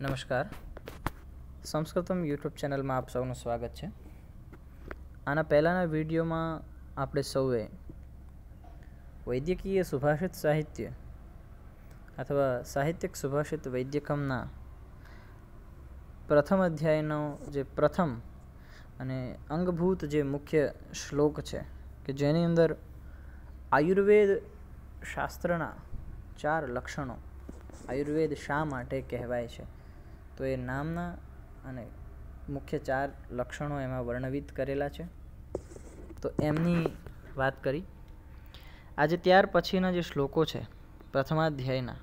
નમસ્કાર. સંસ્કૃતમ યુટ્યુબ ચેનલમાં આપ સૌનું સ્વાગત છે. આના પહેલાંના વિડીયોમાં આપણે સૌએ વૈદ્યકીય સુભાષિત સાહિત્ય અથવા સાહિત્યિક સુભાષિત વૈદ્યકમના પ્રથમ અધ્યાયનો જે પ્રથમ અને અંગભૂત જે મુખ્ય શ્લોક છે કે જેની અંદર આયુર્વેદ શાસ્ત્રના 4 લક્ષણો, આયુર્વેદ શા માટે કહેવાય છે, તો એ નામના અને મુખ્ય 4 લક્ષણો એમાં વર્ણવિત કરેલા છે. તો એમની વાત કરી. આજે ત્યાર પછીના જે શ્લોકો છે પ્રથમાધ્યાયના,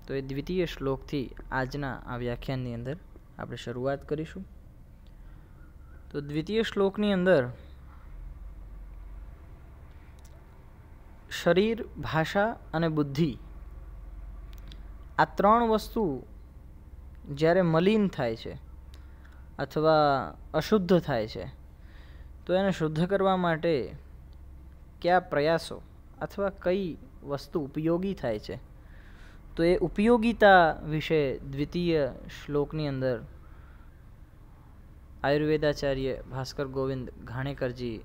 તો એ દ્વિતીય શ્લોકથી આજના આ વ્યાખ્યાનની અંદર આપણે શરૂઆત કરીશું. તો દ્વિતીય શ્લોકની અંદર શરીર, ભાષા અને બુદ્ધિ, આ 3 વસ્તુ જ્યારે મલિન થાય છે અથવા અશુદ્ધ થાય છે, તો એને શુદ્ધ કરવા માટે કયા પ્રયાસો અથવા કઈ વસ્તુ ઉપયોગી થાય છે, તો એ ઉપયોગિતા વિશે દ્વિતીય શ્લોકની અંદર આયુર્વેદાચાર્ય ભાસ્કર ગોવિંદ ઘાણેકરજી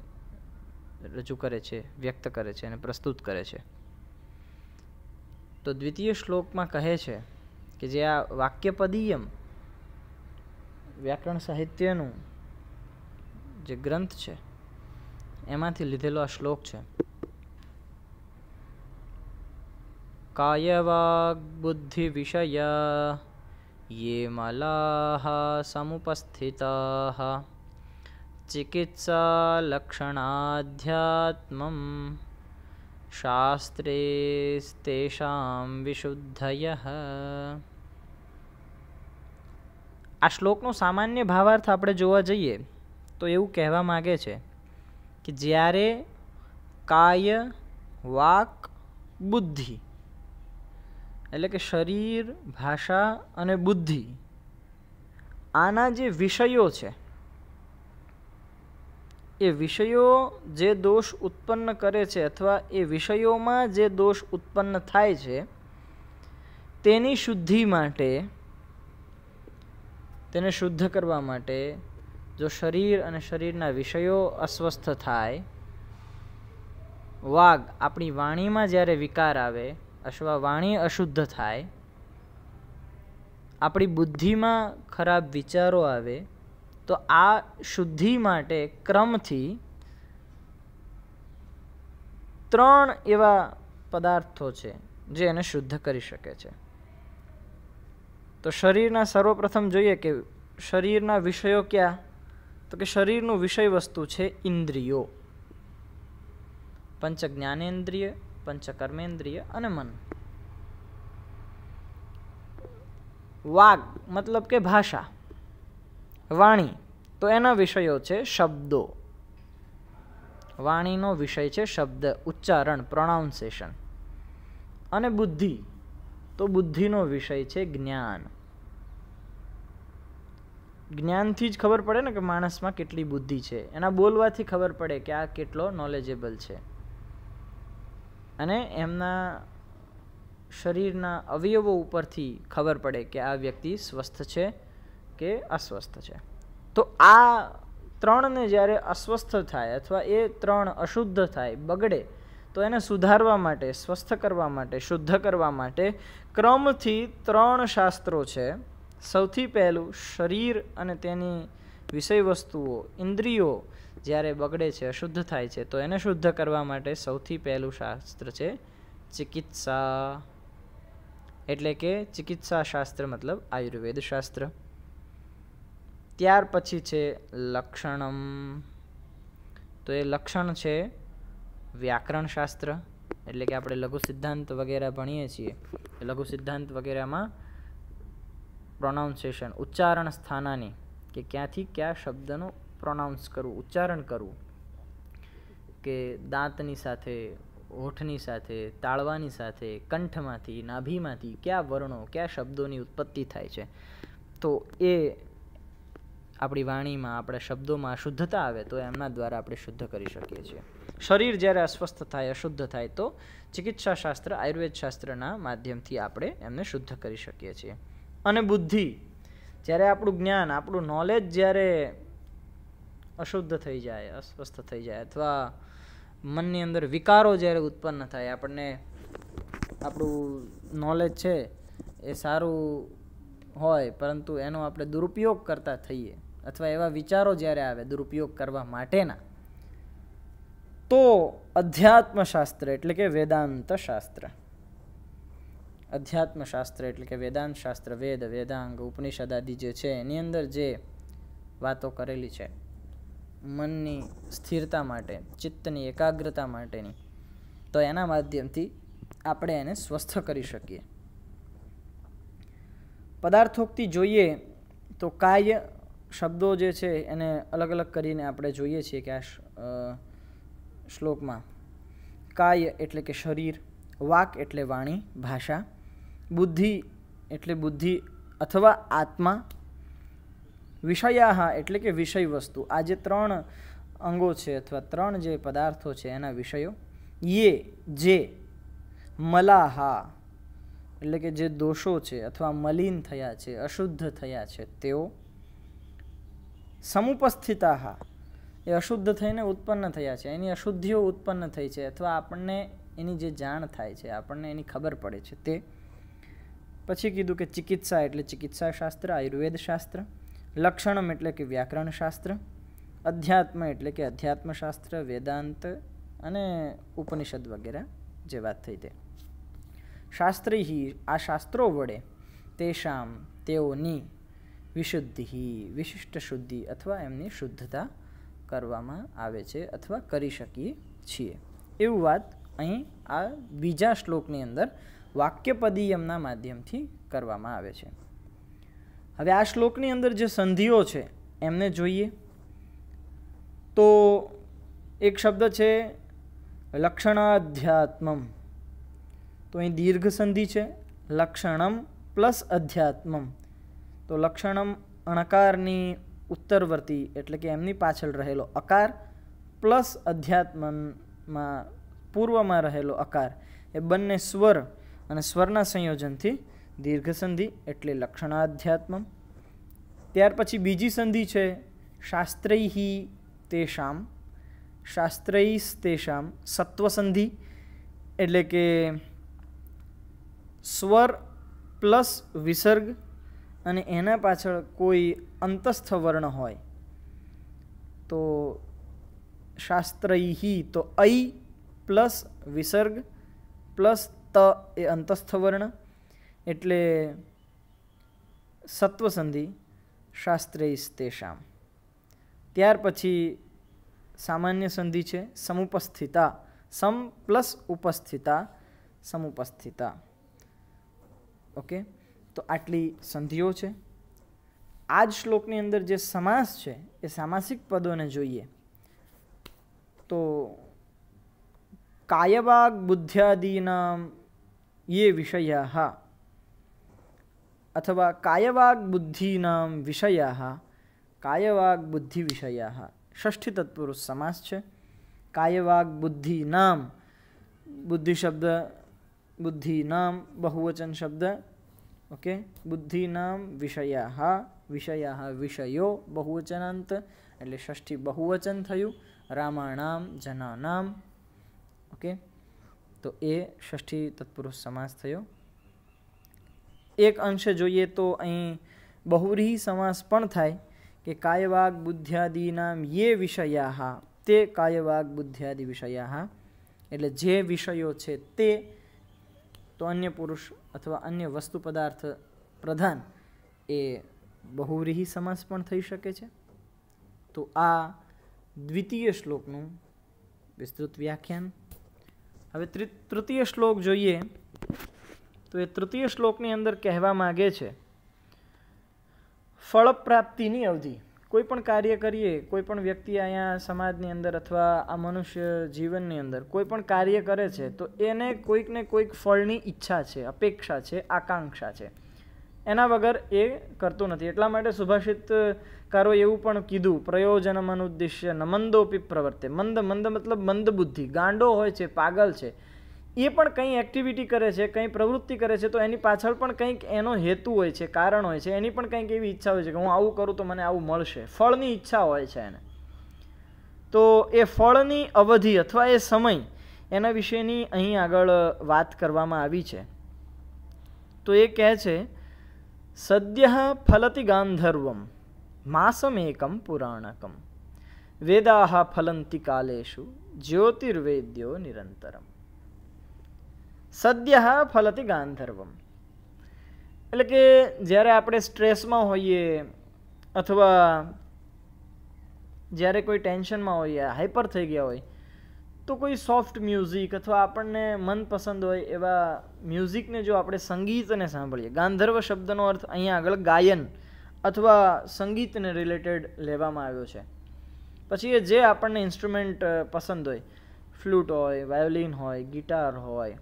રજૂ કરે છે, વ્યક્ત કરે છે અને પ્રસ્તુત કરે છે. તો દ્વિતીય શ્લોકમાં કહે છે કે જે આ વાક્યપદીયમ વ્યાકરણ સાહિત્યનું જે ગ્રંથ છે એમાંથી લીધેલો આ શ્લોક છે. કાયવાગ બુદ્ધિ વિષયા યે મલાહ સમુપસ્થિતાઃ ચિકિત્સા લક્ષણાધ્યાત્મં શાસ્ત્રે તેષાં વિશુદ્ધયઃ. આ શ્લોકનો સામાન્ય ભાવાર્થ આપણે જોવા જઈએ તો એવું કહેવા માગે છે કે જ્યારે કાય, વાક, બુદ્ધિ એટલે કે શરીર, ભાષા અને બુદ્ધિ, આના જે વિષયો છે એ વિષયો જે દોષ ઉત્પન્ન કરે છે અથવા એ વિષયોમાં જે દોષ ઉત્પન્ન થાય છે તેની શુદ્ધિ માટે, તેને શુદ્ધ કરવા માટે જો શરીર અને શરીરના વિષયો અસ્વસ્થ થાય, વાગ આપણી વાણીમાં જ્યારે વિકાર આવે અથવા વાણી અશુદ્ધ થાય, આપણી બુદ્ધિમાં ખરાબ વિચારો આવે, તો આ શુદ્ધિ માટે ક્રમથી 3 એવા પદાર્થો છે જે એને શુદ્ધ કરી શકે છે. તો શરીરના સર્વપ્રથમ જોઈએ કે શરીરના વિષયો ક્યાં, તો કે શરીરનું વિષય વસ્તુ છે ઇન્દ્રિયો, પંચ જ્ઞાનેન્દ્રિય, પંચ કર્મેન્દ્રિય અને મન. વાગ મતલબ કે ભાષા, વાણી, તો એના વિષયો છે શબ્દો. વાણીનો વિષય છે શબ્દ, ઉચ્ચારણ, પ્રોનાઉન્સિએશન. અને બુદ્ધિ, તો બુદ્ધિનો વિષય છે જ્ઞાન. જ્ઞાનથી જ ખબર પડે ને કે માણસમાં કેટલી બુદ્ધિ છે, એના બોલવાથી ખબર પડે કે આ કેટલો નોલેજેબલ છે, અને એમના શરીરના અવયવો ઉપરથી ખબર પડે કે આ વ્યક્તિ સ્વસ્થ છે કે અસ્વસ્થ છે. તો આ 3ને જ્યારે અસ્વસ્થ થાય અથવા એ 3 અશુદ્ધ થાય, બગડે, તો એને સુધારવા માટે, સ્વસ્થ કરવા માટે, શુદ્ધ કરવા માટે ક્રમથી 3 શાસ્ત્રો છે. સૌથી પહેલું શરીર અને તેની વિષય વસ્તુઓ, ઇન્દ્રિયો જ્યારે બગડે છે, અશુદ્ધ થાય છે, તો એને શુદ્ધ કરવા માટે સૌથી પહેલું શાસ્ત્ર છે ચિકિત્સા. એટલે કે ચિકિત્સા શાસ્ત્ર મતલબ આયુર્વેદ શાસ્ત્ર. ત્યાર પછી છે લક્ષણમ, તો એ લક્ષણ છે વ્યાકરણ શાસ્ત્ર. એટલે કે આપણે લઘુ સિદ્ધાંત વગેરે ભણીએ છીએ, લઘુ સિદ્ધાંત વગેરેમાં પ્રોનાઉન્સિએશન, ઉચ્ચારણ સ્થાનાની, કે ક્યાંથી કયા શબ્દનું પ્રોનાઉન્સ કરવું, ઉચ્ચારણ કરવું, કે દાંતની સાથે, હોઠની સાથે, તાળવાની સાથે, કંઠમાંથી, નાભીમાંથી કયા વર્ણો, કયા શબ્દોની ઉત્પત્તિ થાય છે. તો એ આપણી વાણીમાં, આપણા શબ્દોમાં શુદ્ધતા આવે તો એમના દ્વારા આપણે શુદ્ધ કરી શકીએ છીએ. શરીર જ્યારે અસ્વસ્થ થાય, અશુદ્ધ થાય, તો ચિકિત્સા શાસ્ત્ર, આયુર્વેદ શાસ્ત્રના માધ્યમથી આપણે એમને શુદ્ધ કરી શકીએ છીએ. અને બુદ્ધિ, જ્યારે આપણું જ્ઞાન, આપણું નોલેજ જ્યારે અશુદ્ધ થઈ જાય, અસ્વસ્થ થઈ જાય, અથવા મનની અંદર વિકારો જ્યારે ઉત્પન્ન થાય, આપણને આપણું નોલેજ છે એ સારું હોય પરંતુ એનો આપણે દુરુપયોગ કરતા થઈએ, અથવા એવા વિચારો જ્યારે આવે દુરુપયોગ કરવા માટેના, તો અધ્યાત્મશાસ્ત્ર એટલે કે વેદાંત શાસ્ત્ર, અધ્યાત્મશાસ્ત્ર એટલે કે વેદાંત શાસ્ત્ર, વેદ, વેદાંગ, ઉપનિષદ આદિ જે છે એની અંદર જે વાતો કરેલી છે મનની સ્થિરતા માટે, ચિત્તની એકાગ્રતા માટેની, તો એના માધ્યમથી આપણે એને સ્વસ્થ કરી શકીએ. પદાર્થોક્તિ જોઈએ તો કાય શબ્દો જે છે એને અલગ અલગ કરીને આપણે જોઈએ છીએ કે આ શ્લોકમાં કાય એટલે કે શરીર, વાક એટલે વાણી, ભાષા, બુદ્ધિ એટલે બુદ્ધિ અથવા આત્મા, વિષયા એટલે કે વિષય વસ્તુ. આ જે ત્રણ અંગો છે અથવા ત્રણ જે પદાર્થો છે એના વિષયો. યે જે, મલાહા એટલે કે જે દોષો છે અથવા મલિન થયા છે, અશુદ્ધ થયા છે તેઓ. સમુપસ્થિતા એ અશુદ્ધ થઈને ઉત્પન્ન થયા છે, એની અશુદ્ધિઓ ઉત્પન્ન થઈ છે અથવા આપણને એની જે જાણ થાય છે, આપણને એની ખબર પડે છે તે. પછી કીધું કે ચિકિત્સા એટલે ચિકિત્સા શાસ્ત્ર, આયુર્વેદ શાસ્ત્ર, લક્ષણમ એટલે કે વ્યાકરણ શાસ્ત્ર, અધ્યાત્મ એટલે કે અધ્યાત્મ શાસ્ત્ર, વેદાંત અને ઉપનિષદ વગેરે જે વાત થઈ તે. શાસ્ત્રી આ શાસ્ત્રો વડે તેષામ તેઓની વિશુદ્ધિ વિશિષ્ટ શુદ્ધિ અથવા એમની શુદ્ધતા કરવામાં આવે છે અથવા કરી શકીએ છીએ. એવું વાત અહીં આ બીજા શ્લોકની અંદર વાક્યપદીયમના માધ્યમથી કરવામાં આવે છે. હવે આ શ્લોકની અંદર જે સંધિઓ છે એમને જોઈએ તો એક શબ્દ છે લક્ષણાધ્યાત્મમ, તો અહીં દીર્ઘ સંધિ છે, લક્ષણમ પ્લસ અધ્યાત્મમ. તો લક્ષણમ અણકારની ઉત્તરવર્તી એટલે કે એમની પાછળ રહેલો અકાર પ્લસ અધ્યાત્મમાં પૂર્વમાં રહેલો અકાર, એ બંને સ્વર અને સ્વરના સંયોજનથી દીર્ઘ સંધિ એટલે લક્ષણાધ્યાત્મમ. ત્યાર પછી બીજી સંધિ છે શાસ્ત્રૈહી તેષામ, શાસ્ત્રૈસ તેષામ સત્વ સંધિ એટલે કે સ્વર પ્લસ વિસર્ગ અને એના પાછળ કોઈ અંતસ્થ વર્ણ હોય તો શાસ્ત્રૈહી, તો ઐ પ્લસ વિસર્ગ પ્લસ ત એ અંતસ્થ વર્ણ એટલે સત્વ સંધિ શાસ્ત્રૈસ તેષામ. ત્યાર પછી સામાન્ય સંધિ છે સમુપસ્થિતા, સમ પ્લસ ઉપસ્થિતા સમુપસ્થિતા. ઓકે, તો આટલી સંધિઓ છે. આ જ શ્લોકની અંદર જે સમાસ છે એ સામાસિક પદોને જોઈએ તો કાયવાગ બુદ્ધ્યાદીનામ યે વિષયા અથવા કાયવાગ બુદ્ધિનામ વિષયા, કાયવાગ બુદ્ધિ વિષયા ષષ્ઠી તત્પુરુષ સમાસ છે. કાયવાગ બુદ્ધિનામ, બુદ્ધિ શબ્દ બુદ્ધિનામ બહુવચન શબ્દ. ઓકે, બુદ્ધિનામ વિષયા, વિષયા વિષયો બહુવચનાંત એટલે ષષ્ઠી બહુવચન થયું. રામાણામ જનાનામ. ઓકે, તો એ ષષ્ઠી તત્પુરુષ સમાસ થયો. એક અંશે જોઈએ તો અહીં બહુવ્રીહી સમાસ પણ થાય કે કાયવાગ બુદ્ધ્યાદીનામ યે વિષયા, તે કાયવાગ બુદ્ધ્યાદિ વિષયા એટલે જે વિષયો છે તે, તો અન્ય પુરુષ અથવા અન્ય વસ્તુ પદાર્થ પ્રધાન એ બહુવ્રીહી સમાસ પણ થઈ શકે છે. તો આ દ્વિતીય શ્લોકનું વિસ્તૃત વ્યાખ્યાન. હવે તૃતીય શ્લોક જોઈએ તો એ તૃતીય શ્લોકની અંદર કહેવા માગે છે ફળ પ્રાપ્તિની અવધિ. કોઈ પણ કાર્ય કરીએ, કોઈ પણ વ્યક્તિ અહીંયા સમાજની અંદર અથવા આ મનુષ્ય જીવનની અંદર કોઈ પણ કાર્ય કરે છે તો એને કોઈક ને કોઈક ફળની ઈચ્છા છે, અપેક્ષા છે, આકાંક્ષા છે. એના વગર એ કરતો નથી. એટલા માટે સુભાષિતકારો એવું પણ કીધું પ્રયોજનમ અનુદ્દેશ્ય ન મંદોપી પ્રવર્તે. મંદ મંદ મતલબ મંદ બુદ્ધિ, ગાંડો હોય છે, પાગલ છે, એ પણ કંઈ એક્ટિવિટી કરે છે, કંઈ પ્રવૃત્તિ કરે છે, તો એની પાછળ પણ કંઈક એનો હેતુ હોય છે, કારણ હોય છે, એની પણ કંઈક એવી ઈચ્છા હોય છે કે હું આવું કરું તો મને આવું મળશે, ફળની ઈચ્છા હોય છે એને. તો એ ફળની અવધિ અથવા એ સમય એના વિશેની અહીં આગળ વાત કરવામાં આવી છે. તો એ કહે છે સદ્ય ફલતિ ગાંધર્વમ માસમેકમ પુરાણકમ વેદાહ ફલંતિ કાલેશુ જ્યોતિર્વેદ્યો નિરંતરમ. સદ્ય ફલતિ ગાંધર્વમ એટલે કે જ્યારે આપણે સ્ટ્રેસમાં હોઈએ અથવા જ્યારે કોઈ ટેન્શનમાં હોઈએ, હાઈપર થઈ ગયા હોય, તો કોઈ સોફ્ટ મ્યુઝિક અથવા આપણને મનપસંદ હોય એવા મ્યુઝિકને જો આપણે સંગીતને સાંભળીએ, ગાંધર્વ શબ્દનો અર્થ અહીંયા આગળ ગાયન અથવા સંગીતને રિલેટેડ લેવામાં આવ્યો છે. પછી એ જે આપણને ઇન્સ્ટ્રુમેન્ટ પસંદ હોય, ફ્લૂટ હોય, વાયોલિન હોય, ગિટાર હોય,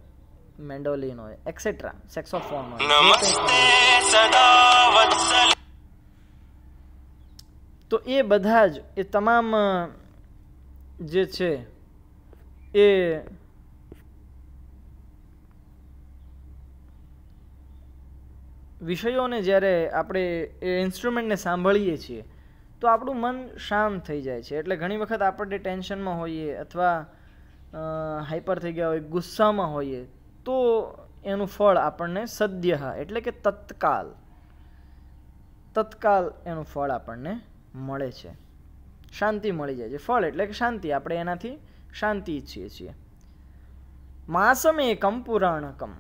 મેન્ડોલિન હોય, એક્સેટ્રા, સેક્સોફોન હોય, તો એ બધા જ એ તમામ જે છે એ વિષયોને જ્યારે આપણે એ ઇન્સ્ટ્રુમેન્ટને સાંભળીએ છીએ તો આપણું મન શાંત થઈ જાય છે. એટલે ઘણી વખત આપણે ટેન્શનમાં હોઈએ અથવા હાઈપર થઈ ગયા હોય, ગુસ્સામાં હોઈએ, તો એનું ફળ આપણને સદ્ય એટલે કે તત્કાલ એનું ફળ આપણને મળે છે, શાંતિ મળી જાય છે. ફળ એટલે કે શાંતિ, આપણે એનાથી શાંતિ ઈચ્છીએ છીએ. માસમેકમ પુરાણકમ,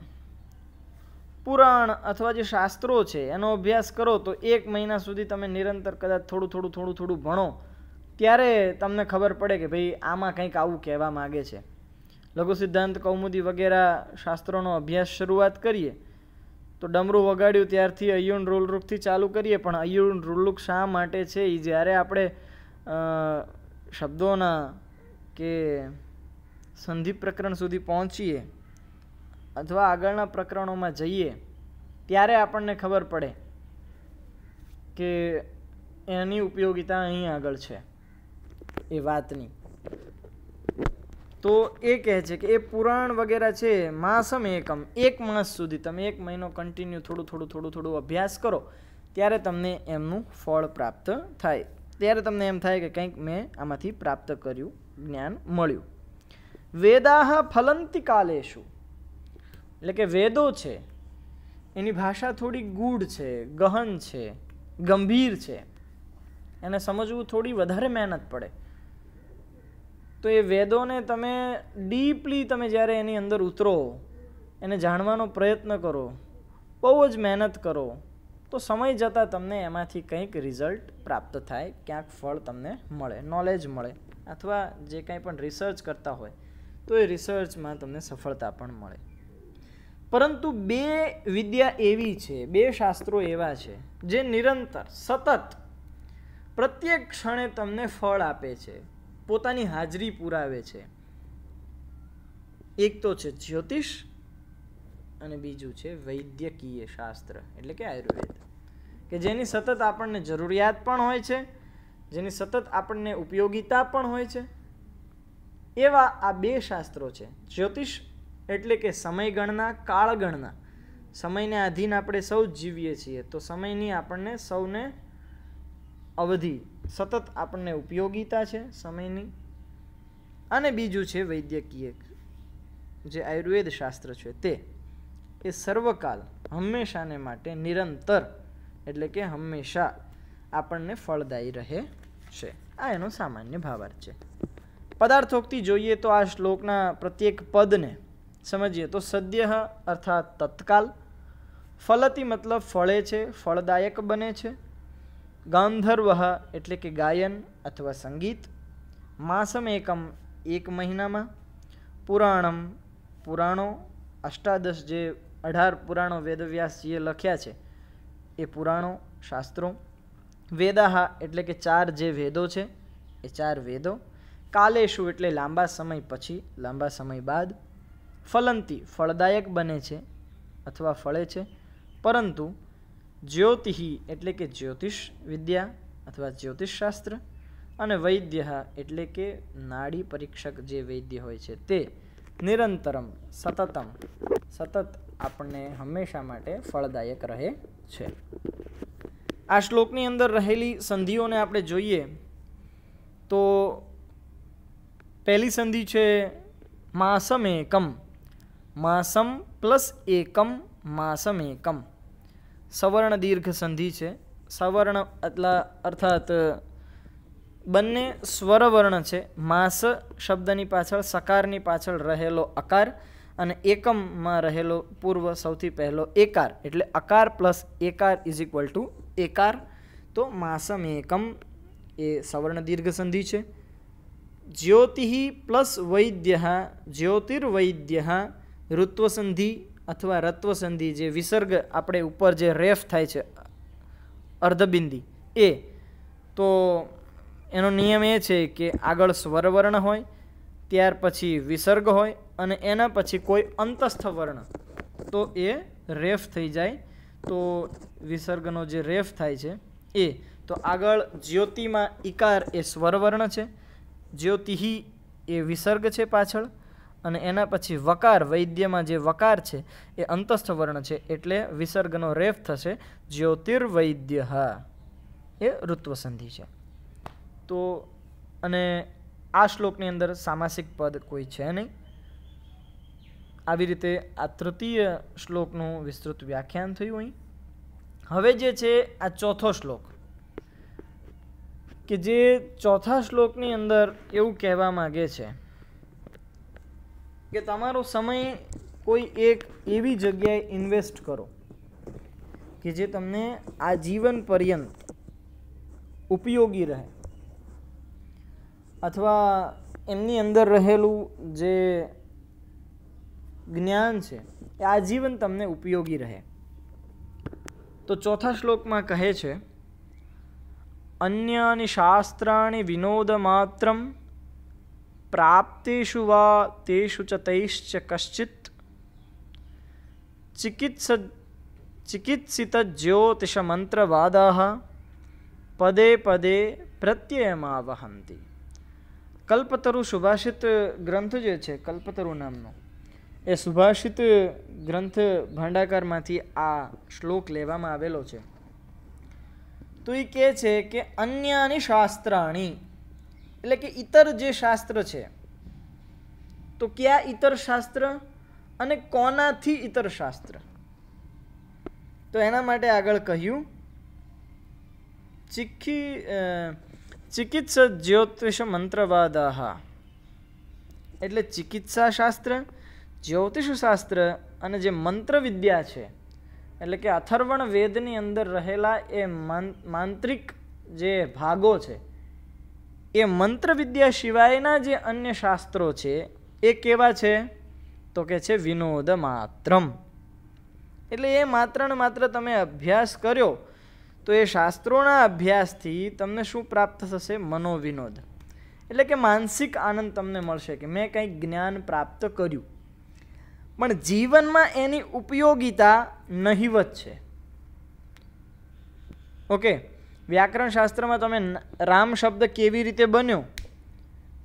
પુરાણ અથવા જે શાસ્ત્રો છે એનો અભ્યાસ કરો તો 1 મહિના સુધી તમે નિરંતર કદાચ થોડું ભણો ત્યારે તમને ખબર પડે કે ભાઈ આમાં કંઈક આવું કહેવા માગે છે. લઘુ સિદ્ધાંત, કૌમુદી વગેરે શાસ્ત્રોનો અભ્યાસ શરૂઆત કરીએ તો ડમરું વગાડ્યું ત્યારથી અયુણ રૂલરૂખથી ચાલુ કરીએ, પણ અયુણ રૂલરૂખ શા માટે છે એ જ્યારે આપણે શબ્દોના કે સંધિ પ્રકરણ સુધી પહોંચીએ અથવા આગળના પ્રકરણોમાં જઈએ ત્યારે આપણને ખબર પડે કે એની ઉપયોગિતા અહીં આગળ છે એ વાતની. તો એ કહે છે કે એ પુરાણ વગેરે છે માસમેકમ, 1 માસ સુધી તમે 1 મહિનો કન્ટિન્યુ થોડું અભ્યાસ કરો ત્યારે તમને એમનું ફળ પ્રાપ્ત થાય. ત્યારે તમને એમ થાય કે કંઈક મેં આમાંથી પ્રાપ્ત કર્યું, જ્ઞાન મળ્યું. વેદાહ ફલંતિ કાલેશુ એટલે કે વેદો છે એની ભાષા થોડી ગૂઢ છે, ગહન છે, ગંભીર છે, એને સમજવું થોડી વધારે મહેનત પડે. તો એ વેદોને તમે ડીપલી તમે જ્યારે એની અંદર ઉતરો, એને જાણવાનો પ્રયત્ન કરો, બહુ જ મહેનત કરો, તો સમય જતાં તમને એમાંથી કંઈક રિઝલ્ટ પ્રાપ્ત થાય, ક્યાંક ફળ તમને મળે, નોલેજ મળે, અથવા જે કંઈ પણ રિસર્ચ કરતા હોય તો એ રિસર્ચમાં તમને સફળતા પણ મળે. પરંતુ 2 વિદ્યા એવી છે, 2 શાસ્ત્રો એવા છે જે નિરંતર સતત પ્રત્યેક ક્ષણે તમને ફળ આપે છે, પોતાની હાજરી પુરાવે છે. એક તો છે જ્યોતિષ અને બીજું છે વૈદ્યકીય શાસ્ત્ર એટલે કે આયુર્વેદ, કે જેની સતત આપણને જરૂરિયાત પણ હોય છે, જેની સતત આપણને ઉપયોગિતા પણ હોય છે. એવા આ 2 શાસ્ત્રો છે. જ્યોતિષ એટલે કે સમયગણના, કાળગણના, સમયને આધીન આપણે સૌ જીવીએ છીએ, તો સમયની આપણને સૌને અવધિ સતત આપણને ઉપયોગિતા છે સમયની. અને બીજું છે વૈદ્યકીય, જે આયુર્વેદ શાસ્ત્ર છે તે એ સર્વકાલ, હંમેશાને માટે, નિરંતર એટલે કે હંમેશા આપણને ફળદાયી રહે છે. આ એનો સામાન્ય ભાવાર્થ છે. પદાર્થોક્તિ જોઈએ તો આ શ્લોકના પ્રત્યેક પદને સમજીએ તો સદ્ય અર્થાત તત્કાલ, ફલતિ મતલબ ફળે છે, ફળદાયક બને છે, ગાંધર્વ એટલે કે ગાયન અથવા સંગીત, માસમેકમ 1 મહિનામાં, પુરાણમ પુરાણો, 18 જે 18 પુરાણો વેદવ્યાસજીએ લખ્યા છે એ પુરાણો શાસ્ત્રો, વેદાહ એટલે કે 4 જે વેદો છે એ 4 વેદો, કાલેશુ એટલે લાંબા સમય પછી, લાંબા સમય બાદ, ફલંતિ ફળદાયક બને છે અથવા ફળે છે, પરંતુ જ્યોતિહિ એટલે કે જ્યોતિષ વિદ્યા અથવા જ્યોતિષ શાસ્ત્ર, અને વૈદ્ય એટલે કે નાડી પરીક્ષક જે વૈદ્ય હોય છે તે, નિરંતરમ સતતમ સતત આપણને હંમેશા માટે ફળદાયક રહે છે. આ શ્લોકની અંદર રહેલી સંધિઓને આપણે જોઈએ તો પહેલી સંધિ છે માસમ એકમ. માસમ પ્લસ એકમ માસમ એકમ. સવર્ણ દીર્ઘ સંધિ છે. સવર્ણ અર્થાત બંને સ્વરવર્ણ છે. માસ શબ્દની પાછળ સકારની પાછળ રહેલો અકાર અને એકમમાં રહેલો પૂર્વ સૌથી પહેલો એકાર, એટલે અકાર પ્લસ એકાર ઇઝ ઇક્વલ ટુ એકાર. તો માસમ એકમ એ સવર્ણ દીર્ઘ સંધિ છે. જ્યોતિ પ્લસ વૈદ્ય જ્યોતિર્વૈદ્ય ઋત્વ સંધિ અથવા રત્વ સંધિ, જે વિસર્ગ આપણે ઉપર જે રેફ થાય છે અર્ધબિંદી એ, તો એનો નિયમ એ છે કે આગળ સ્વરવર્ણ હોય, ત્યાર પછી વિસર્ગ હોય અને એના પછી કોઈ અંતસ્થ વર્ણ, તો એ રેફ થઈ જાય. તો વિસર્ગનો જે રેફ થાય છે એ, તો આગળ જ્યોતિમાં ઈકાર એ સ્વરવર્ણ છે, જ્યોતિહી એ વિસર્ગ છે પાછળ, અને એના પછી વકાર વૈદ્યમાં જે વકાર છે એ અંતસ્થ વર્ણ છે, એટલે વિસર્ગનો રેફ થશે જ્યોતિર્વૈદ્ય એ ઋત્વ સંધિ છે. તો અને આ શ્લોકની અંદર સામાસિક પદ કોઈ છે નહીં. આવી રીતે આ તૃતીય શ્લોકનું વિસ્તૃત વ્યાખ્યાન થયું અહીં. હવે જે છે આ ચોથો શ્લોક, કે જે ચોથા શ્લોકની અંદર એવું કહેવા માગે છે કે તમારો સમય કોઈ એક એવી જગ્યાએ ઇન્વેસ્ટ કરો કે જે તમને આજીવન પર્યંત ઉપયોગી રહે, અથવા એમની અંદર રહેલું જે જ્ઞાન છે એ આજીવન તમને ઉપયોગી રહે. તો ચોથા શ્લોકમાં કહે છે અન્યાની શાસ્ત્રાણિ વિનોદ માત્રમ પ્રાપ્તેષુ વા તેષુ ચ તૈશ્ચ કશ્ચિત ચિકિત્સિત જ્યોતિષ મંત્રવાદાઃ પદે પદે પ્રત્યયમાવહંતિ. કલ્પતરુ સુભાષિત ગ્રંથ જે છે, કલ્પતરુ નામનો એ સુભાષિત ગ્રંથ ભાંડાકારમાંથી આ શ્લોક લેવામાં આવેલો છે. તો એ કહે છે કે અન્યાની શાસ્ત્રાણી, એટલે કે ઇતર જે શાસ્ત્ર છે, તો કયા ઇતર શાસ્ત્ર અને કોનાથી ઇતર શાસ્ત્ર? તો એના માટે આગળ કહ્યું ચિકિત્સ જ્યોતિષ મંત્રવાદાઃ, એટલે ચિકિત્સા શાસ્ત્ર, જ્યોતિષ શાસ્ત્ર અને જે મંત્ર વિદ્યા છે, એટલે કે અથર્વણ વેદની અંદર રહેલા એ માંત્રિક જે ભાગો છે, એ મંત્ર વિદ્યા સિવાયના જે અન્ય શાસ્ત્રો છે એ કેવા છે? તો કે છે વિનોદ માત્રમ. એટલે એ માત્ર ને માત્ર તમે અભ્યાસ કર્યો તો એ શાસ્ત્રોના અભ્યાસથી તમને શું પ્રાપ્ત થશે? મનોવિનોદ, એટલે કે માનસિક આનંદ તમને મળશે કે મેં કંઈક જ્ઞાન પ્રાપ્ત કર્યું, પણ જીવનમાં એની ઉપયોગિતા નહિવત છે. ઓકે, વ્યાકરણ શાસ્ત્રમાં તમે રામ શબ્દ કેવી રીતે બન્યો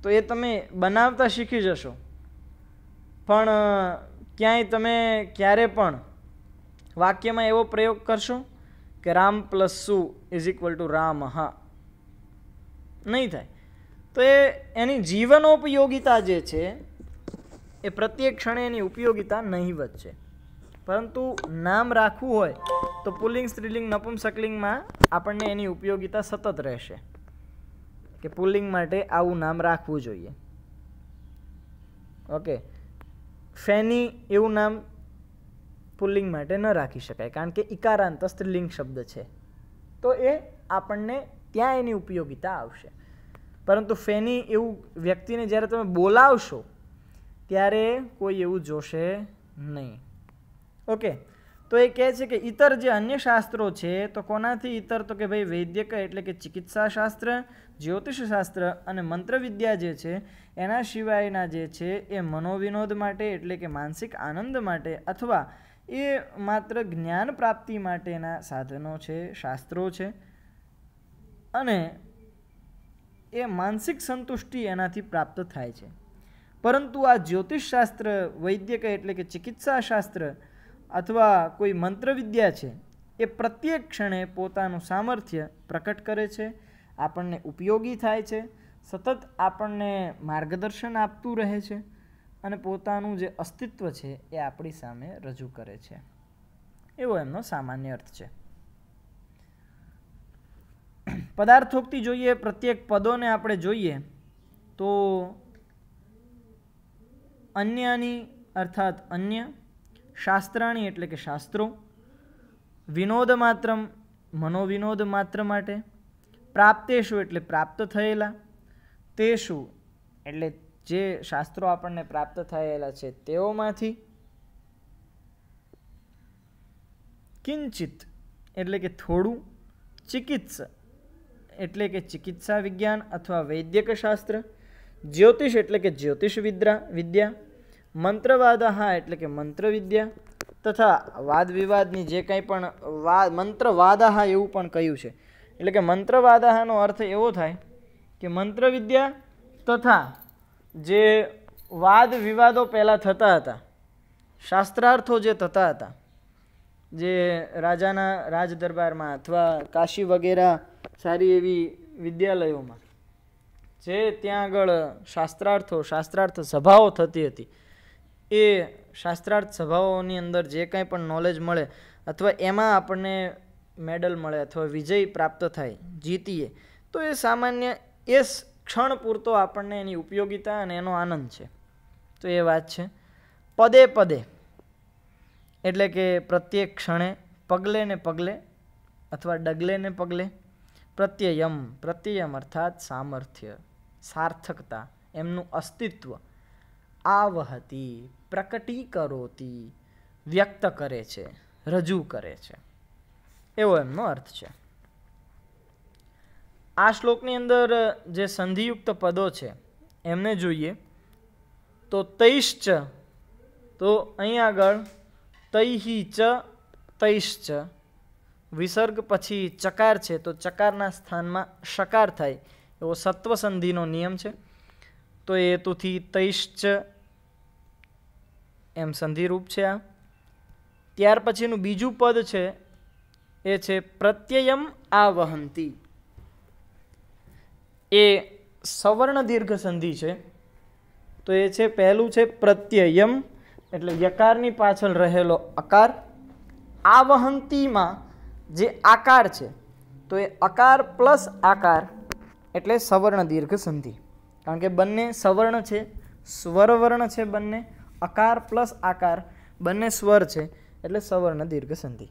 તો એ તમે બનાવતા શીખી જશો, પણ ક્યાંય તમે ક્યારે પણ વાક્યમાં એવો પ્રયોગ કરશો કે રામ પ્લસ સુ ઇઝ ઇક્વલ ટુ રામ, હા, નહીં થાય. તો એની જીવનોપયોગિતા જે છે એ પ્રત્યેક ક્ષણે એની ઉપયોગિતા નહિવત છે. પરંતુ નામ રાખવું હોય તો પુલ્લિંગ, સ્ત્રીલિંગ, નપુંસકલિંગમાં આપણને એની ઉપયોગિતા સતત રહેશે કે પુલ્લિંગ માટે આવું નામ રાખવું જોઈએ. ઓકે, ફેની એવું નામ પુલ્લિંગ માટે ન રાખી શકાય, કારણ કે ઇકારાંત સ્ત્રીલિંગ શબ્દ છે, તો એ આપણને ત્યાં એની ઉપયોગિતા આવશે. પરંતુ ફેની એવું વ્યક્તિને જ્યારે તમે બોલાવશો ત્યારે કોઈ એવું જોશે નહીં. ઓકે, તો એ કહે છે કે ઇતર જે અન્ય શાસ્ત્રો છે, તો કોનાથી ઇતર? તો કે ભાઈ વૈદ્યક એટલે કે ચિકિત્સા શાસ્ત્ર, જ્યોતિષ શાસ્ત્ર અને મંત્રવિદ્યા જે છે એના સિવાયના જે છે એ મનોવિનોદ માટે એટલે કે માનસિક આનંદ માટે અથવા એ માત્ર જ્ઞાન પ્રાપ્તિ માટેના સાધનો છે, શાસ્ત્રો છે, અને એ માનસિક સંતુષ્ટિ એનાથી પ્રાપ્ત થાય છે. પરંતુ આ જ્યોતિષશાસ્ત્ર, વૈદ્યક એટલે કે ચિકિત્સાશાસ્ત્ર અથવા કોઈ મંત્રવિદ્યા છે એ પ્રત્યેક ક્ષણે પોતાનું સામર્થ્ય પ્રકટ કરે છે, આપણને ઉપયોગી થાય છે, સતત આપણને માર્ગદર્શન આપતું રહે છે અને પોતાનું જે અસ્તિત્વ છે એ આપણી સામે રજૂ કરે છે. એવો એમનો સામાન્ય અર્થ છે. પદાર્થોક્તિ જોઈએ, પ્રત્યેક પદોને આપણે જોઈએ તો અન્યાની અર્થાત અન્ય, શાસ્ત્રાણી એટલે કે શાસ્ત્રો, વિનોદ માત્રમ મનોવિનોદ માત્ર માટે, પ્રાપ્તેશુ એટલે પ્રાપ્ત થયેલા, તેશુ એટલે જે શાસ્ત્રો આપણને પ્રાપ્ત થયેલા છે તેઓમાંથી, કિંચિત એટલે કે થોડું, ચિકિત્સ એટલે કે ચિકિત્સા વિજ્ઞાન અથવા વૈદ્યક શાસ્ત્ર, જ્યોતિષ એટલે કે જ્યોતિષ વિદ્યા, મંત્રવાદઃ એટલે કે મંત્ર વિદ્યા તથા વાદ વિવાદની જે કંઈ પણ મંત્રવાદઃ એવું પણ કહ્યું છે. એટલે કે મંત્રવાદઃનો અર્થ એવો થાય કે મંત્ર વિદ્યા તથા જે વાદ વિવાદો પહેલાં થતા હતા, શાસ્ત્રાર્થો જે થતા હતા, જે રાજાના રાજ દરબારમાં અથવા કાશી વગેરે સારી એવી વિદ્યાલયોમાં જે ત્યાં આગળ શાસ્ત્રાર્થ સભાઓ થતી હતી, એ શાસ્ત્રાર્થ સભાઓની અંદર જે કાંઈ પણ નોલેજ મળે અથવા એમાં આપણને મેડલ મળે અથવા વિજય પ્રાપ્ત થાય, જીતીએ, તો એ સામાન્ય એ ક્ષણ પૂરતો આપણને એની ઉપયોગિતા અને એનો આનંદ છે. તો એ વાત છે. પદે પદે એટલે કે પ્રત્યેક ક્ષણે, પગલે ને પગલે અથવા ડગલે ને પગલે, પ્રત્યયમ અર્થાત સામર્થ્ય, સાર્થકતા, એમનું અસ્તિત્વ, આવહતી પ્રકટીકરોતી વ્યક્ત કરે છે, રજૂ કરે છે, એવો એમનો અર્થ છે. આ શ્લોકની અંદર જે સંધિયુક્ત પદો છે એમને જોઈએ તો તૈશ્ચ, તો અહીં આગળ તૈહિ ચ તૈશ્ચ, વિસર્ગ પછી ચકાર છે તો ચકારના સ્થાનમાં શકાર થાય એવો સત્વ સંધિનો નિયમ છે. તો એ હેતુથી તૈશ્ચ એમ સંધિરૂપ છે આ. ત્યાર પછીનું બીજું પદ છે એ છે પ્રત્યયમ આવહંતી. એ સવર્ણ દીર્ઘ સંધિ છે. તો એ છે પહેલું છે પ્રત્યયમ એટલે યકારની પાછળ રહેલો અકાર, આવહંતીમાં જે આકાર છે તો એ અકાર પ્લસ આકાર એટલે સવર્ણ દીર્ઘ સંધિ. કારણ કે બંને સવર્ણ છે, સ્વરવર્ણ છે, બંને અકાર પ્લસ આકાર બંને સ્વર છે એટલે સવર્ણ દીર્ઘ સંધિ.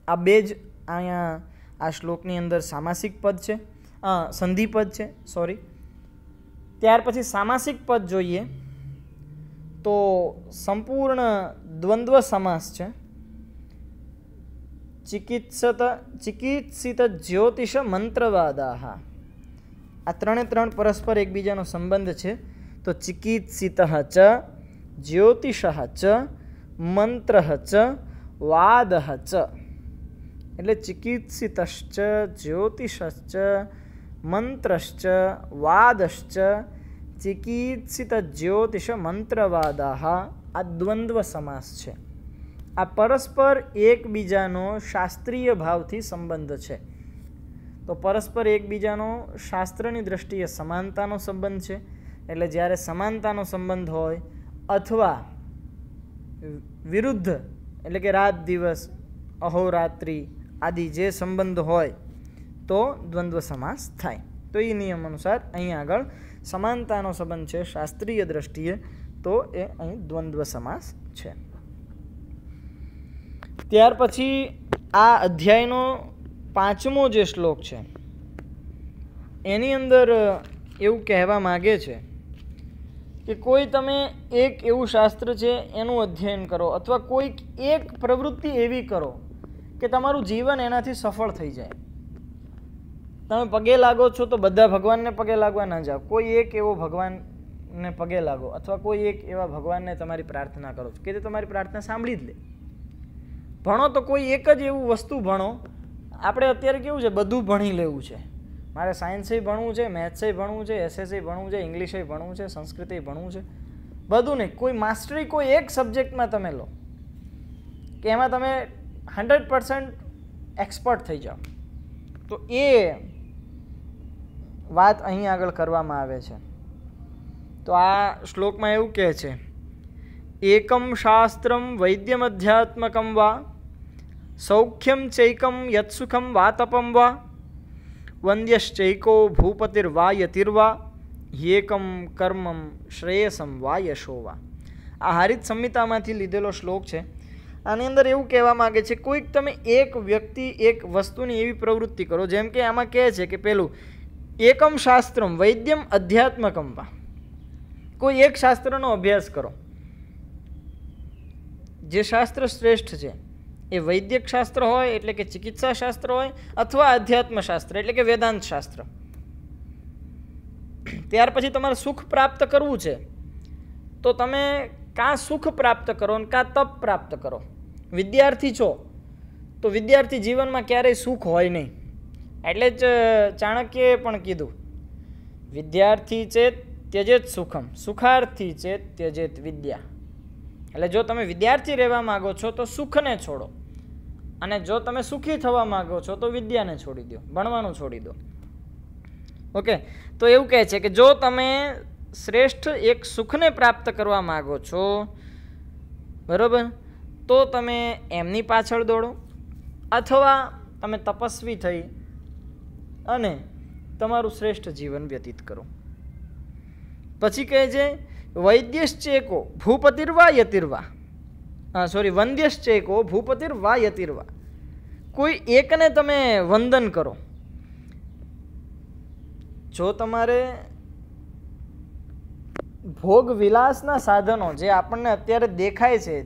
આ બે જ અહીંયા આ શ્લોકની અંદર સામાસિક પદ છે, સંધિ પદ છે, સોરી. ત્યાર પછી સામાસિક પદ જોઈએ તો સંપૂર્ણ દ્વંદ્વ સમાસ છે. ચિકિત્સિત જ્યોતિષ મંત્રવાદાહ, આ ત્રણે ત્રણ પરસ્પર એકબીજાનો સંબંધ છે. તો ચિકિત્સિત ચ, જ્યોતિષ ચ, મંત્ર ચ, વાદ ચ, એટલે ચિકિત્સિતશ્ચ, જ્યોતિષશ્ચ, મંત્રશ્ચ, વાદશ્ચ, ચિકિત્સિત જ્યોતિષ મંત્રવાદાહ, આ દ્વંદ્વ સમાસ છે. આ પરસ્પર એકબીજાનો શાસ્ત્રીય ભાવથી સંબંધ છે. તો પરસ્પર એકબીજાનો શાસ્ત્રની દ્રષ્ટિએ સમાનતાનો સંબંધ છે. એટલે જ્યારે સમાનતાનો સંબંધ હોય અથવા વિરુદ્ધ એટલે કે રાત દિવસ, અહોરાત્રિ આદિ જે સંબંધ હોય તો દ્વંદ્વ સમાસ થાય. તો એ નિયમ અનુસાર અહીં આગળ સમાનતાનો સંબંધ છે શાસ્ત્રીય દ્રષ્ટિએ, તો એ અહીં દ્વંદ્વ સમાસ છે. ત્યાર પછી આ અધ્યાયનો 5મો જે શ્લોક છે એની અંદર એવું કહેવા માગે છે કે કોઈ તમે એક એવું શાસ્ત્ર છે એનું અધ્યયન કરો અથવા કોઈક એક પ્રવૃત્તિ એવી કરો કે તમારું જીવન એનાથી સફળ થઈ જાય. તમે પગે લાગો છો તો બધા ભગવાનને પગે લાગવા ના જાઓ, કોઈ એક એવો ભગવાનને પગે લાગો અથવા કોઈ એક એવા ભગવાનને તમારી પ્રાર્થના કરો કે તે તમારી પ્રાર્થના સાંભળી જ લે. ભણો તો કોઈ એક જ એવું વસ્તુ ભણો. આપણે અત્યારે કેવું છે, બધું ભણી લેવું છે, મારે સાયન્સે ભણવું છે, મેથ્સે ભણવું છે, એસએસએ ભણવું છે, ઇંગ્લિશે ભણવું છે, સંસ્કૃતે ભણવું છે, બધું નહીં, કોઈ માસ્ટરી કોઈ એક સબ્જેક્ટમાં તમે લો કે એમાં તમે 100% એક્સપર્ટ થઈ જાઓ, તો એ વાત અહીં આગળ કરવામાં આવે છે. તો આ શ્લોકમાં એવું કહે છે, એકમ શાસ્ત્રમ વૈદ્યમ અધ્યાત્મકમ વા સૌખ્યમ ચૈકમ યત્સુખમ વા તપમ વા વંદ્યશ્ચૈકો ભૂપતિર્વા યતિર્વા યેકમ કર્મમ શ્રેયસમ વા યશો વા. આ હારિત સંહિતામાંથી લીધેલો શ્લોક છે. આની અંદર એવું કહેવા માગે છે, કોઈક તમે એક વ્યક્તિ એક વસ્તુની એવી પ્રવૃત્તિ કરો, જેમ કે આમાં કહે છે કે પેલું એકમ શાસ્ત્રમ વૈદ્યમ અધ્યાત્મકમ વા, કોઈ એક શાસ્ત્રનો અભ્યાસ કરો. જે શાસ્ત્ર શ્રેષ્ઠ છે એ વૈદ્યક શાસ્ત્ર હોય એટલે કે ચિકિત્સા શાસ્ત્ર હોય, અથવા અધ્યાત્મ શાસ્ત્ર એટલે કે વેદાંત શાસ્ત્ર. ત્યાર પછી તમારે સુખ પ્રાપ્ત કરવું છે તો તમે કાં સુખ પ્રાપ્ત કરો ને કાં તપ પ્રાપ્ત કરો. વિદ્યાર્થી છો તો વિદ્યાર્થી જીવનમાં ક્યારેય સુખ હોય નહીં. એટલે જ ચાણક્યએ પણ કીધું, વિદ્યાર્થી ચેત ત્યજેત સુખમ, સુખાર્થી ચેત ત્યજેત વિદ્યા. એટલે જો તમે વિદ્યાર્થી રહેવા માગો છો તો સુખને છોડો, અને જો તમે સુખી થવા માગો છો તો વિદ્યાને છોડી દો, ભણવાનું છોડી દો. ઓકે, તો એવું કહે છે કે જો તમે શ્રેષ્ઠ એક સુખને પ્રાપ્ત કરવા માગો છો, બરાબર, તો તમે એમની પાછળ દોડો, અથવા તમે તપસ્વી થઈ અને તમારું શ્રેષ્ઠ જીવન વ્યતીત કરો. પછી કહે છે વૈદ્યશ્ચેકો ભૂપતિર્વા યતિર્વા, વંદ્યશ્ચેકો ભૂપતિર્વા યતિર્વા, કોઈ એકને તમે વંદન કરો. જો તમારે ભોગ વિલાસના સાધનો જે આપણને અત્યારે દેખાય છે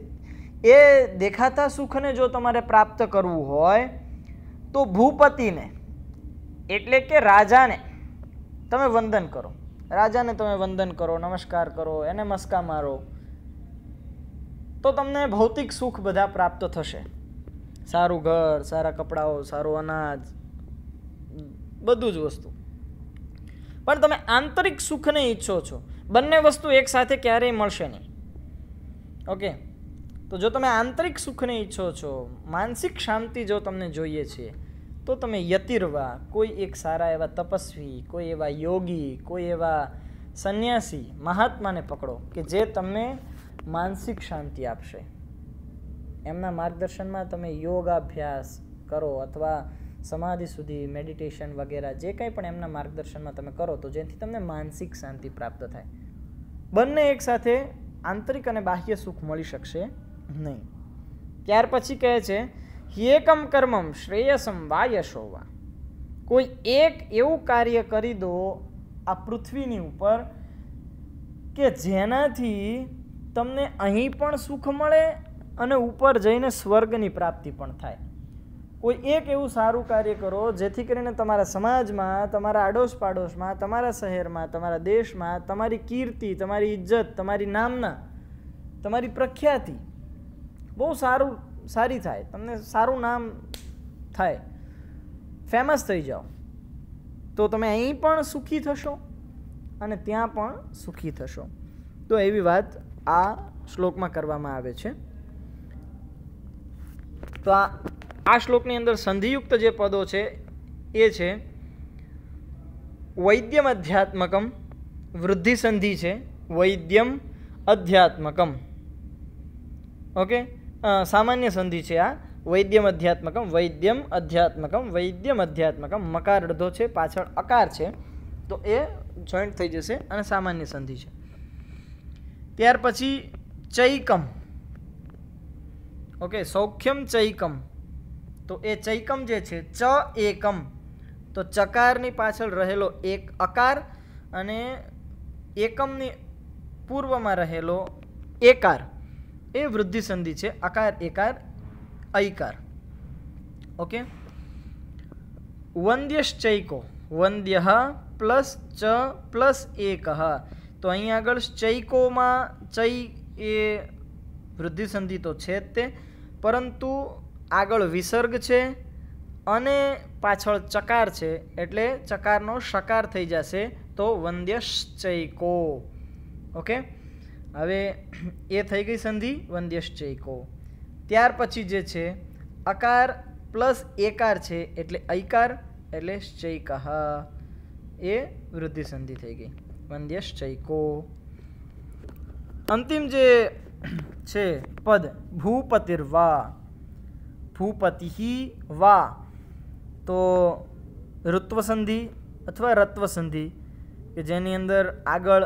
એ દેખાતા સુખને જો તમારે પ્રાપ્ત કરવું હોય તો ભૂપતિને એટલે કે રાજાને તમે વંદન કરો. રાજાને તમે વંદન કરો, નમસ્કાર કરો, એને મસ્કા મારો, તો તમને ભૌતિક સુખ બધા પ્રાપ્ત થશે. સારું ઘર, સારા કપડાઓ, સારું અનાજ, બધું જ વસ્તુ. પણ તમે આંતરિક સુખને ઈચ્છો છો, બંને વસ્તુ એકસાથે ક્યારેય મળશે નહીં. ઓકે, તો જો તમે આંતરિક સુખને ઈચ્છો છો, માનસિક શાંતિ જો તમને જોઈએ છે, તો તમે યતિર્વા, કોઈ એક સારા એવા તપસ્વી, કોઈ એવા યોગી, કોઈ એવા સંન્યાસી મહાત્માને પકડો કે જે તમને માનસિક શાંતિ આપશે. એમના માર્ગદર્શનમાં તમે યોગાભ્યાસ કરો, અથવા સમાધિ સુધી મેડિટેશન વગેરે જે કંઈ પણ એમના માર્ગદર્શનમાં તમે કરો, તો જેથી તમને માનસિક શાંતિ પ્રાપ્ત થાય. બંને એકસાથે આંતરિક અને બાહ્ય સુખ મળી શકશે નહીં. ત્યાર પછી કહે છે યેકમ કર્મમ શ્રેયસમ વા યશો વા, કોઈ એક એવું કાર્ય કરી દો આ પૃથ્વીની ઉપર કે જેનાથી તમને અહીં પણ સુખ મળે અને ઉપર જઈને સ્વર્ગની પ્રાપ્તિ પણ થાય. કોઈ એક એવું સારું કાર્ય કરો જેથી કરીને તમારા સમાજમાં, તમારા આડોશ પાડોશમાં, તમારા શહેરમાં, તમારા દેશમાં તમારી કીર્તિ, તમારી ઇજ્જત, તમારી નામના, તમારી પ્રખ્યાતિ બહુ સારી થાય, તમને સારું નામ થાય, ફેમસ થઈ જાઓ, તો તમે અહીં પણ સુખી થશો અને ત્યાં પણ સુખી થશો. તો એવી વાત આ શ્લોકમાં કરવામાં આવે છે. તો આ શ્લોકની અંદર સંધિયુક્ત જે પદો છે એ છે વૈદ્યમ અધ્યાત્મકમ, વૃદ્ધિ સંધિ છે, વૈદ્યમ અધ્યાત્મકમ. ઓકે, સામાન્ય સંધિ છે આ વૈદ્યમ અધ્યાત્મકમ, વૈદ્યમ અધ્યાત્મકમ, વૈદ્યમ અધ્યાત્મકમ. મકાર અડધો છે, પાછળ અકાર છે, તો એ જોઈન્ટ થઈ જશે અને સામાન્ય સંધિ છે. ત્યાર પછી ચૈકમ. ઓકે, સૌખ્યમ ચૈકમ, તો એ ચૈકમ જે છે ચ એકમ, તો ચકારની પાછળ રહેલો એક અકાર અને એકમની પૂર્વમાં રહેલો એકાર, એ વૃદ્ધિ સંધિ છે. અકાર એકાર ઐકાર. ઓકે, વંદ્યશ્ચૈકો, વંદ્ય પ્લસ ચ પ્લસ એક, તો અહીં આગળ ચૈકોમાં ચૈ એ વૃદ્ધિ સંધિ તો છે જ તે, પરંતુ આગળ વિસર્ગ છે અને પાછળ ચકાર છે એટલે ચકારનો શકાર થઈ જશે તો વંદ્યશ્ચૈકો. ઓકે, હવે એ થઈ ગઈ સંધિ વંદ્યશ્ચૈકો. ત્યાર પછી જે છે અકાર પ્લસ એકાર છે એટલે ઐકાર એટલે શ્ચૈક, એ વૃદ્ધિ સંધિ થઈ ગઈ વંદ્યશ્ચૈકો. અંતિમ જે છે પદ ભૂપતિર્વા, ભૂપતિ વા, તો ઋત્વ સંધિ અથવા રત્વ સંધિ કે જેની અંદર આગળ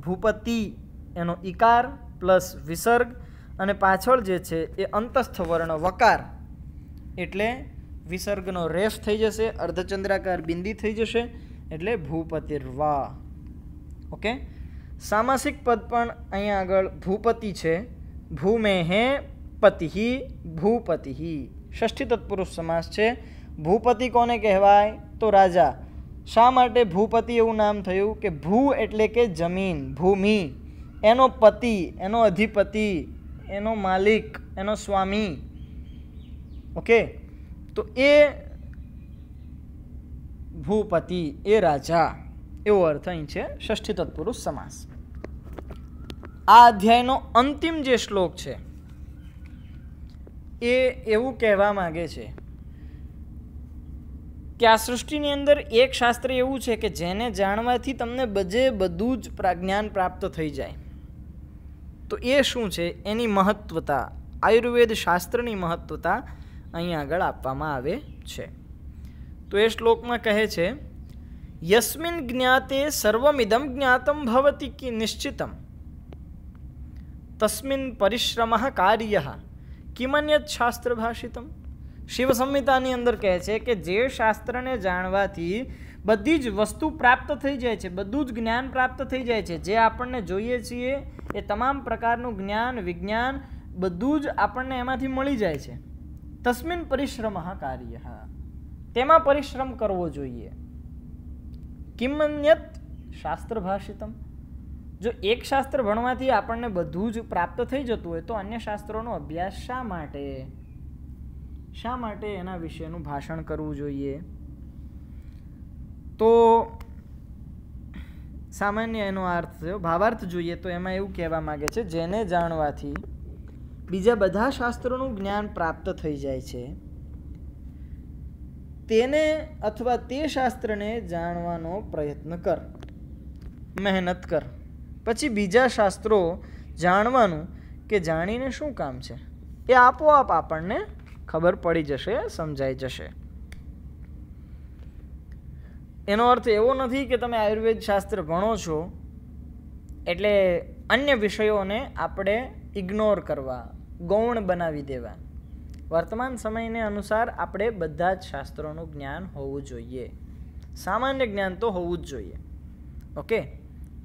ભૂપતિ એનો ઈકાર પ્લસ વિસર્ગ અને પાછળ જે છે એ અંતસ્થ વર્ણ વકાર એટલે વિસર્ગનો રેફ થઈ જશે, અર્ધચંદ્રાકાર બિંદી થઈ જશે એટલે ભૂપતિર્વા. ઓકે, સામાસિક પદ પણ અહીંયા આગળ ભૂપતિ છે. ભૂમેહે પતિ ભૂપતિ, ષષ્ઠી તત્પુરુષ સમાસ છે. ભૂપતિ કોને કહેવાય તો રાજા. શા માટે ભૂપતિ એવું નામ થયું કે ભૂ એટલે કે જમીન, ભૂમિ, એનો પતિ, એનો અધિપતિ, એનો માલિક, એનો સ્વામી. ઓકે, તો એ ભૂપતિ એ રાજા એવો અર્થ અહીં છે ષષ્ઠી તત્પુરુષ સમાસ. આ અધ્યાયનો અંતિમ જે શ્લોક છે એ એવું કહેવા માંગે છે કે આ સૃષ્ટિની અંદર એક શાસ્ત્ર એવું છે કે જેને જાણવાથી તમને બધું જ જ્ઞાન પ્રાપ્ત થઈ જાય. તો એ શું છે એની મહત્વતા, આયુર્વેદ શાસ્ત્રની મહત્વતા અહીં આગળ આપવામાં આવે છે. તો એ શ્લોકમાં કહે છે યસ્મિન જ્ઞાતે સર્વમિદમ જ્ઞાતમ ભવતિ કે નિશ્ચિતમ તસ્મિન પરિશ્રમઃ કાર્યઃ કિમન્યત શાસ્ત્ર ભાષિતમ. શિવ સંહિતાની અંદર કહે છે કે જે શાસ્ત્રને જાણવાથી બધી જ વસ્તુ પ્રાપ્ત થઈ જાય છે, બધું જ જ્ઞાન પ્રાપ્ત થઈ જાય છે, જે આપણને જોઈએ છીએ એ તમામ પ્રકારનું જ્ઞાન વિજ્ઞાન બધું જ આપણને એમાંથી મળી જાય છે. તસ્મિન પરિશ્રમઃ કાર્યઃ, તેમાં પરિશ્રમ કરવો જોઈએ. કિમન્યત શાસ્ત્ર ભાષિતમ, જો એક શાસ્ત્ર ભણવાથી આપણને બધું જ પ્રાપ્ત થઈ જતું હોય તો અન્ય શાસ્ત્રોનો અભ્યાસ શા માટે એના વિશેનું ભાષણ કરવું જોઈએ. તો સામાન્ય એનો અર્થ થયો. ભાવાર્થ જોઈએ તો એમાં એવું કહેવા માંગે છે જેને જાણવાથી બીજા બધા શાસ્ત્રોનું જ્ઞાન પ્રાપ્ત થઈ જાય છે તેને અથવા તે શાસ્ત્રને જાણવાનો પ્રયત્ન કર, મહેનત કર. પછી બીજા શાસ્ત્રો જાણવાનું કે જાણીને શું કામ છે એ આપોઆપ આપણને ખબર પડી જશે, સમજાઈ જશે. એનો અર્થ એવો નથી કે તમે આયુર્વેદ શાસ્ત્ર ભણો છો એટલે અન્ય વિષયોને આપણે ઇગ્નોર કરવા, ગૌણ બનાવી દેવા. વર્તમાન સમયને અનુસાર આપણે બધા જ શાસ્ત્રોનું જ્ઞાન હોવું જોઈએ, સામાન્ય જ્ઞાન તો હોવું જ જોઈએ. ઓકે,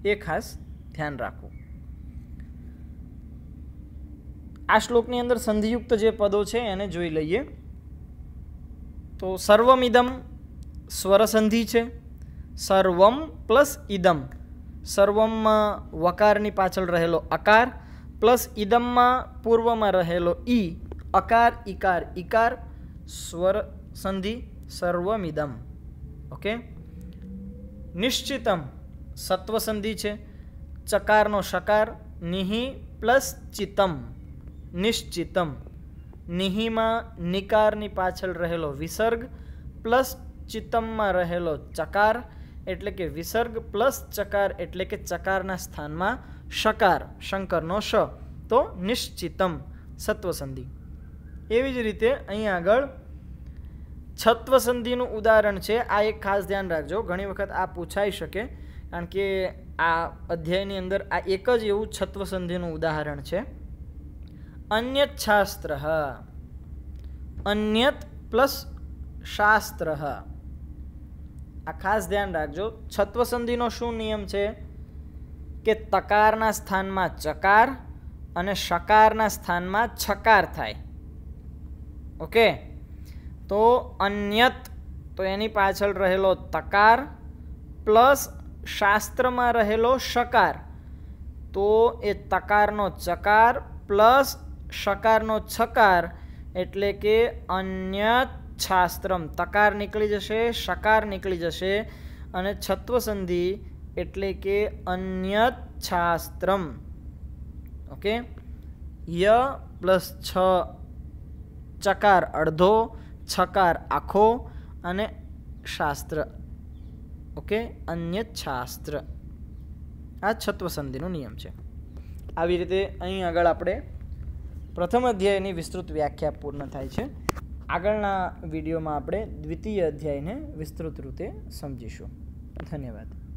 એ ખાસ ધ્યાન રાખવું. આ શ્લોકની અંદર સંધિયુક્ત જે પદો છે એને જોઈ લઈએ. તો સર્વમિદમ સ્વર સંધિ છે. સર્વમ પ્લસ ઇદમ, સર્વમમાં વકારની પાછળ રહેલો અકાર પ્લસ ઇદમમાં પૂર્વમાં રહેલો ઈ, અકાર ઇકાર ઇકાર, સ્વર સંધિ સર્વમિદમ. ઓકે, નિશ્ચિતમ સત્વ સંધિ છે. ચકારનો શકાર નિહિ પ્લસ ચિતમ, નિશ્ચિતમ. નિહિમાં નિકારની પાછળ રહેલો વિસર્ગ પ્લસ ચિતમમાં રહેલો ચકાર એટલે કે વિસર્ગ પ્લસ ચકાર એટલે કે ચકારના સ્થાનમાં શકાર, શંકરનો શ, તો નિશ્ચિતમ સત્વ સંધિ. એવી જ રીતે અહીં આગળ છત્વ સંધિનું ઉદાહરણ છે. આ એક ખાસ ધ્યાન રાખજો, ઘણી વખત આ પૂછાઈ શકે કારણ કે આ અધ્યાયની અંદર આ એક જ એવું છત્વ સંધિનું ઉદાહરણ છે. અન્યત શાસ્ત્ર, અન્યત પ્લસ શાસ્ત્ર, આ ખાસ ધ્યાન રાખજો. છત્વ સંધિનો શું નિયમ છે કે તકારના સ્થાનમાં ચકાર અને શકારના સ્થાનમાં છકાર થાય. ઓકે, તો અન્યત તો એની પાછળ રહેલો તકાર પ્લસ શાસ્ત્રમાં રહેલો શકાર, તો એ તકારનો ચકાર પ્લસ શકારનો છકાર એટલે કે અન્યત છાસ્ત્રમ, તકાર નીકળી જશે, શકાર નીકળી જશે અને છત્વ સંધિ એટલે કે અન્યત છાસ્ત્રમ. ઓકે, ય પ્લસ છ, ચકાર અડધો, છકાર આખો અને શાસ્ત્ર. ઓકે, અન્યત શાસ્ત્ર. આ છત્વ સંધિનો નિયમ છે. આવી રીતે અહીં આગળ આપણે પ્રથમ અધ્યાયની વિસ્તૃત વ્યાખ્યા પૂર્ણ થાય છે. આગળના વિડીયોમાં આપણે દ્વિતીય અધ્યાયને વિસ્તૃત રીતે સમજીશું. ધન્યવાદ.